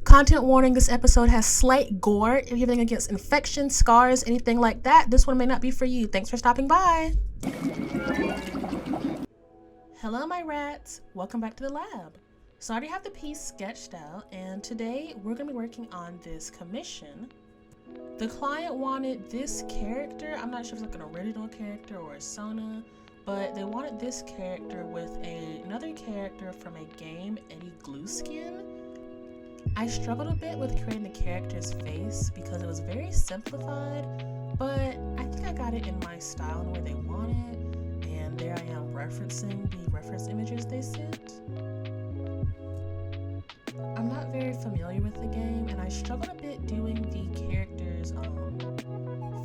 Content warning, this episode has slight gore. If you're anything against infections, scars, anything like that, this one may not be for you. Thanks for stopping by. Hello, my rats. Welcome back to the lab. So I already have the piece sketched out, and today we're going to be working on this commission. The client wanted this character. I'm not sure if it's like an original character or a Sona, but they wanted this character with another character from a game, Eddie Glueskin. I struggled a bit with creating the character's face because it was very simplified, but I think I got it in my style and the way they wanted, and there I am referencing the reference images they sent. I'm not very familiar with the game, and I struggled a bit doing the character's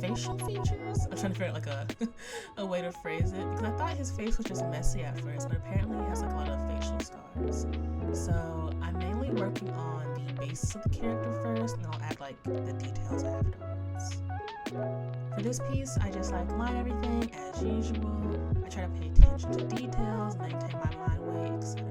facial features. I'm trying to figure out like a way to phrase it, because I thought his face was just messy at first, but apparently he has like a lot of facial scars. So I'm mainly working on the basis of the character first, and then I'll add like the details afterwards. For this piece, I just like line everything as usual. I try to pay attention to details, maintain my mind weight, etc.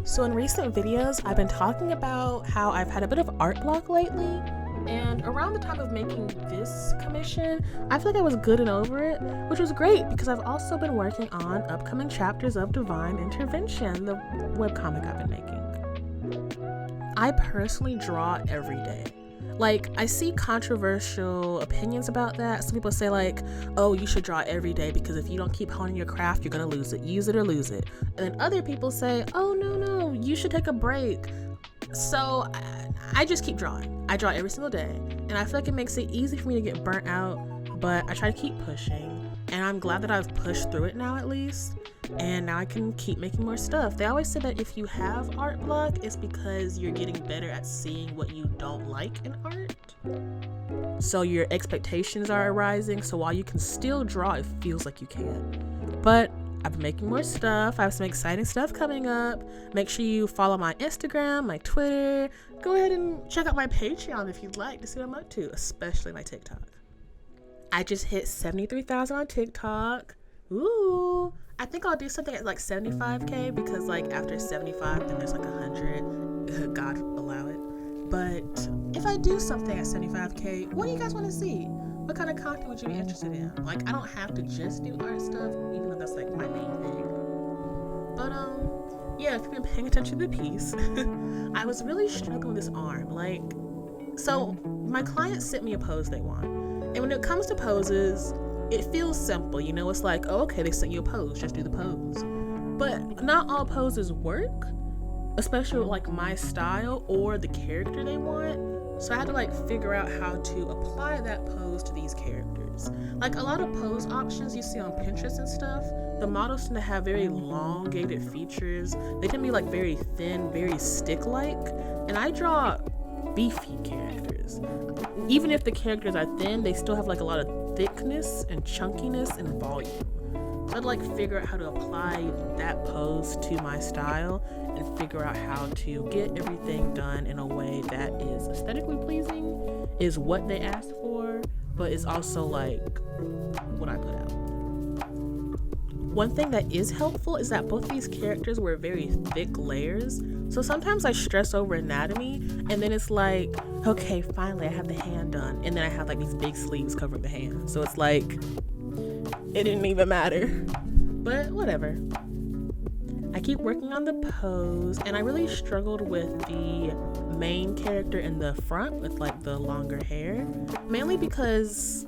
So in recent videos, I've been talking about how I've had a bit of art block lately, and around the time of making this commission, I feel like I was good and over it, which was great because I've also been working on upcoming chapters of Divine Intervention, the webcomic I've been making. I personally draw every day. Like, I see controversial opinions about that. Some people say like, oh, you should draw every day because if you don't keep honing your craft, you're gonna lose it. Use it or lose it. And then other people say, oh, no, you should take a break. So I just keep drawing. I draw every single day, and I feel like it makes it easy for me to get burnt out, but I try to keep pushing, and I'm glad that I've pushed through it now at least, and now I can keep making more stuff. They always say that if you have art block, it's because you're getting better at seeing what you don't like in art. So your expectations are rising, so while you can still draw, it feels like you can't. But I've been making more stuff. I have some exciting stuff coming up. Make sure you follow my Instagram, my Twitter. Go ahead and check out my Patreon if you'd like to see what I'm up to, especially my TikTok. I just hit 73,000 on TikTok. Ooh. I think I'll do something at like 75K because like after 75, then there's like 100. God allow it. But if I do something at 75K, what do you guys want to see? What kind of content would you be interested in? Like, I don't have to just do art stuff, even though that's like my main thing. But yeah, if you've been paying attention to the piece, I was really struggling with this arm. Like, so my client sent me a pose they want, and when it comes to poses, it feels simple. You know, it's like, oh, okay, they sent you a pose, just do the pose. But not all poses work, especially with like my style or the character they want. So I had to like figure out how to apply that pose to these characters. Like a lot of pose options you see on Pinterest and stuff, the models tend to have very elongated features. They tend to be like very thin, very stick-like. And I draw beefy characters. Even if the characters are thin, they still have like a lot of thickness and chunkiness and volume. So I'd like figure out how to apply that pose to my style and figure out how to get everything done in a way that is aesthetically pleasing, is what they asked for, but is also like what I put out. One thing that is helpful is that both these characters were very thick layers. So sometimes I stress over anatomy and then it's like, okay, finally I have the hand done. And then I have like these big sleeves covering the hand. So it's like, it didn't even matter, but whatever. I keep working on the pose, and I really struggled with the main character in the front with like the longer hair, mainly because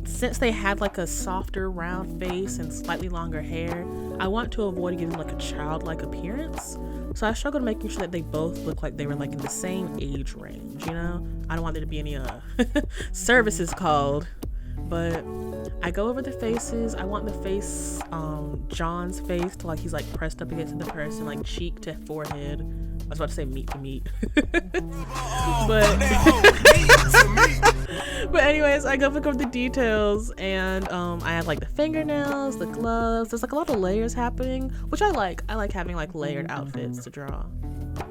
since they had like a softer round face and slightly longer hair, I want to avoid giving like a childlike appearance. So I struggled making sure that they both look like they were like in the same age range, you know? I don't want there to be any services called. But I go over the faces. I want the face, John's face to like he's like pressed up against the person, like cheek to forehead. I was about to say meat to meat. But anyways, I go look over the details, and I have like the fingernails, the gloves. There's like a lot of layers happening, which I like. I like having like layered outfits to draw.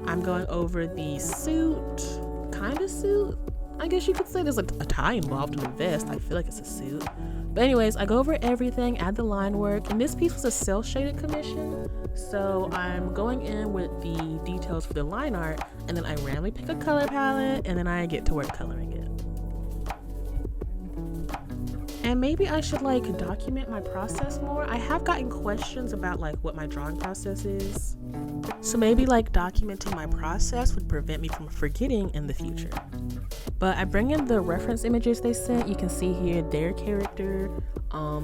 I'm going over the suit, kind of suit. I guess you could say there's a tie involved in the vest. I feel like it's a suit. But anyways, I go over everything, add the line work, and this piece was a cel shaded commission. So I'm going in with the details for the line art, and then I randomly pick a color palette, and then I get to work coloring it. And maybe I should like document my process more. I have gotten questions about like what my drawing process is. So maybe like documenting my process would prevent me from forgetting in the future. But I bring in the reference images they sent. You can see here their character.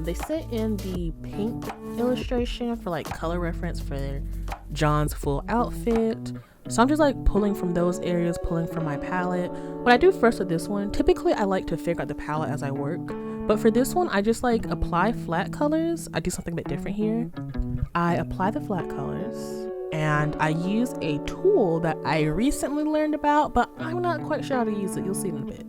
They sent in the pink illustration for like color reference for John's full outfit. So I'm just like pulling from those areas, pulling from my palette. What I do first with this one, typically I like to figure out the palette as I work. But for this one, I just like apply flat colors. I do something a bit different here. I apply the flat colors and I use a tool that I recently learned about, but I'm not quite sure how to use it. You'll see in a bit.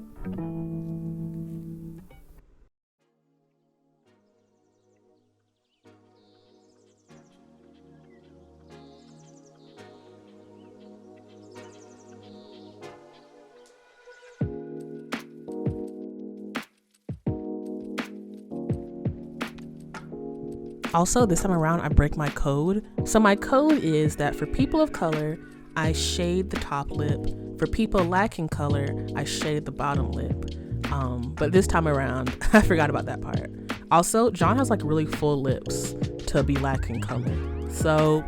Also, this time around, I break my code. So my code is that for people of color, I shade the top lip. For people lacking color, I shade the bottom lip. But this time around, I forgot about that part. Also, John has like really full lips to be lacking color. So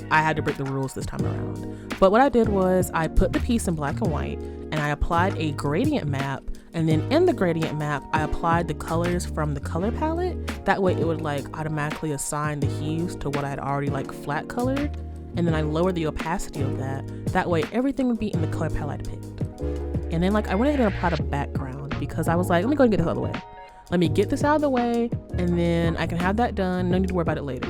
I had to break the rules this time around. But what I did was I put the piece in black and white and I applied a gradient map. And then in the gradient map, I applied the colors from the color palette. That way it would like automatically assign the hues to what I had already like flat colored. And then I lowered the opacity of that. That way everything would be in the color palette I picked. And then like I went ahead and applied a background because I was like, let me go and get this out of the way. Let me get this out of the way and then I can have that done. No need to worry about it later.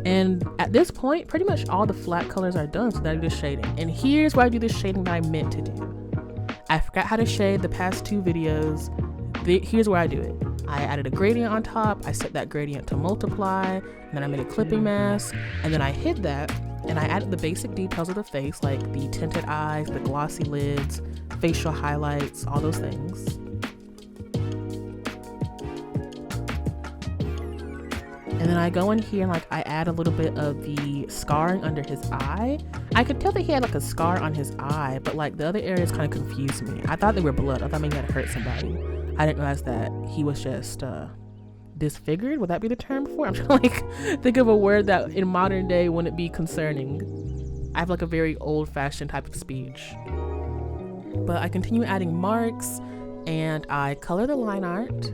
And at this point, pretty much all the flat colors are done, so then I do the shading. And here's where I do the shading that I meant to do. I forgot how to shade the past two videos. Here's where I do it. I added a gradient on top, I set that gradient to multiply, and then I made a clipping mask, and then I hid that, and I added the basic details of the face, like the tinted eyes, the glossy lids, facial highlights, all those things. And then I go in here and like I add a little bit of the scarring under his eye. I could tell that he had like a scar on his eye, but like the other areas kind of confused me. I thought they were blood. I thought maybe he had hurt somebody. I didn't realize that he was just disfigured. Would that be the term for it? I'm trying to like think of a word that in modern day wouldn't be concerning. I have like a very old-fashioned type of speech. But I continue adding marks and I color the line art.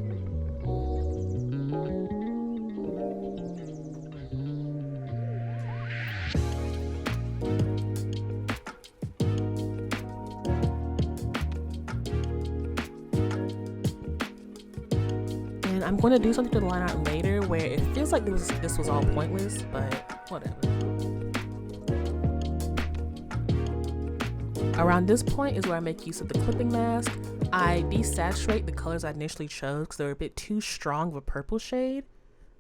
I'm going to do something to the line art later where it feels like this was all pointless, but whatever. Around this point is where I make use of the clipping mask. I desaturate the colors I initially chose because they were a bit too strong of a purple shade.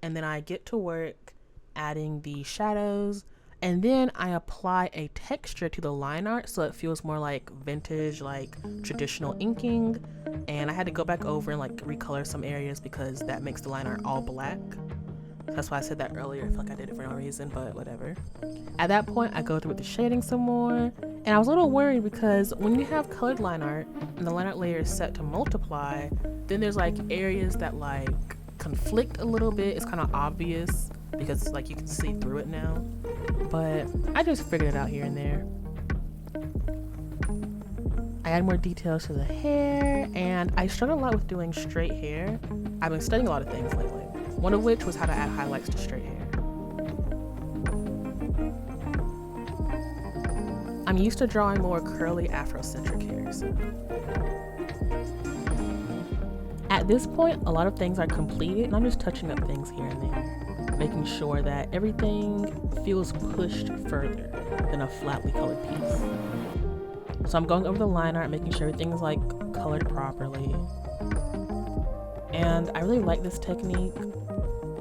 And then I get to work adding the shadows. And then I apply a texture to the line art so it feels more like vintage, like traditional inking. And I had to go back over and like recolor some areas because that makes the line art all black. That's why I said that earlier. I feel like I did it for no reason, but whatever. At that point, I go through with the shading some more. And I was a little worried because when you have colored line art and the line art layer is set to multiply, then there's like areas that like conflict a little bit. It's kind of obvious because like you can see through it now. But I just figured it out here and there. I add more details to the hair, and I struggle a lot with doing straight hair. I've been studying a lot of things lately, one of which was how to add highlights to straight hair. I'm used to drawing more curly Afrocentric hair, so. At this point, a lot of things are completed, and I'm just touching up things here and there, making sure that everything feels pushed further than a flatly colored piece. So I'm going over the line art, making sure everything is like colored properly. And I really like this technique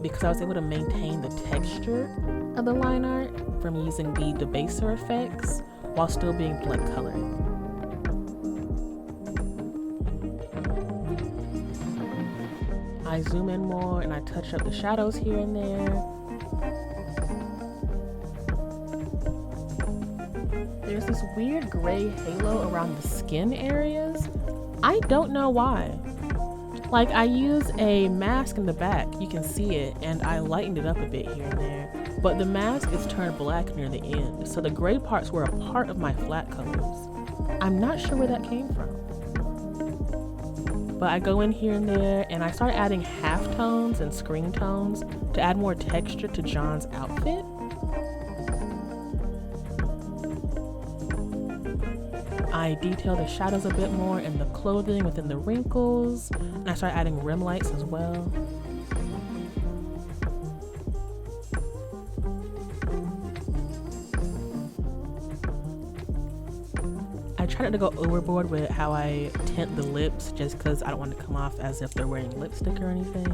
because I was able to maintain the texture of the line art from using the debaser effects while still being blood colored. I zoom in more and I touch up the shadows here and there. There's this weird gray halo around the skin areas. I don't know why. Like, I use a mask in the back, you can see it, and I lightened it up a bit here and there. But the mask is turned black near the end, so the gray parts were a part of my flat colors. I'm not sure where that came from. But I go in here and there, and I start adding halftones and screen tones to add more texture to John's outfit. I detail the shadows a bit more in the clothing within the wrinkles, and I start adding rim lights as well. I try not to go overboard with how I tint the lips just because I don't want to come off as if they're wearing lipstick or anything.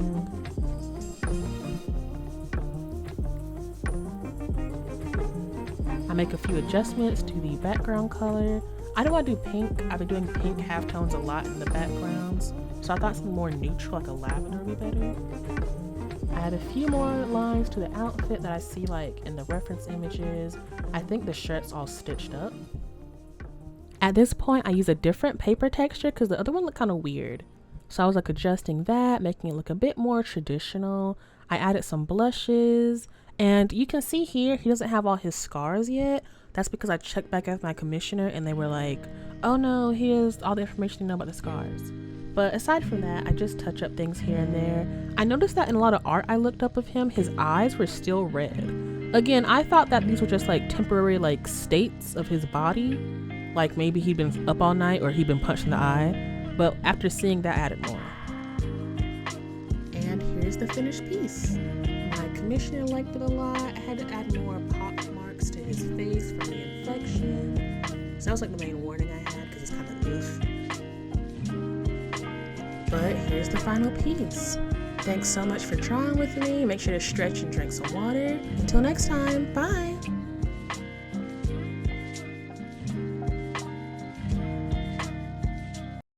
I make a few adjustments to the background color. I don't want to do pink. I've been doing pink halftones a lot in the backgrounds, so I thought something more neutral like a lavender would be better. I add a few more lines to the outfit that I see like in the reference images. I think the shirt's all stitched up. At this point, I use a different paper texture because the other one looked kind of weird. So I was like adjusting that, making it look a bit more traditional. I added some blushes, and you can see here, he doesn't have all his scars yet. That's because I checked back with my commissioner and they were like, oh no, here's all the information you know about the scars. But aside from that, I just touch up things here and there. I noticed that in a lot of art I looked up of him, his eyes were still red. Again, I thought that these were just like temporary like states of his body. Like maybe he'd been up all night or he'd been punched in the eye. But after seeing that, I added more. And here's the finished piece. My commissioner liked it a lot. I had to add more pock marks to his face from the infection. So that was like the main warning I had because it's kind of oof. But here's the final piece. Thanks so much for trying with me. Make sure to stretch and drink some water. Until next time, bye.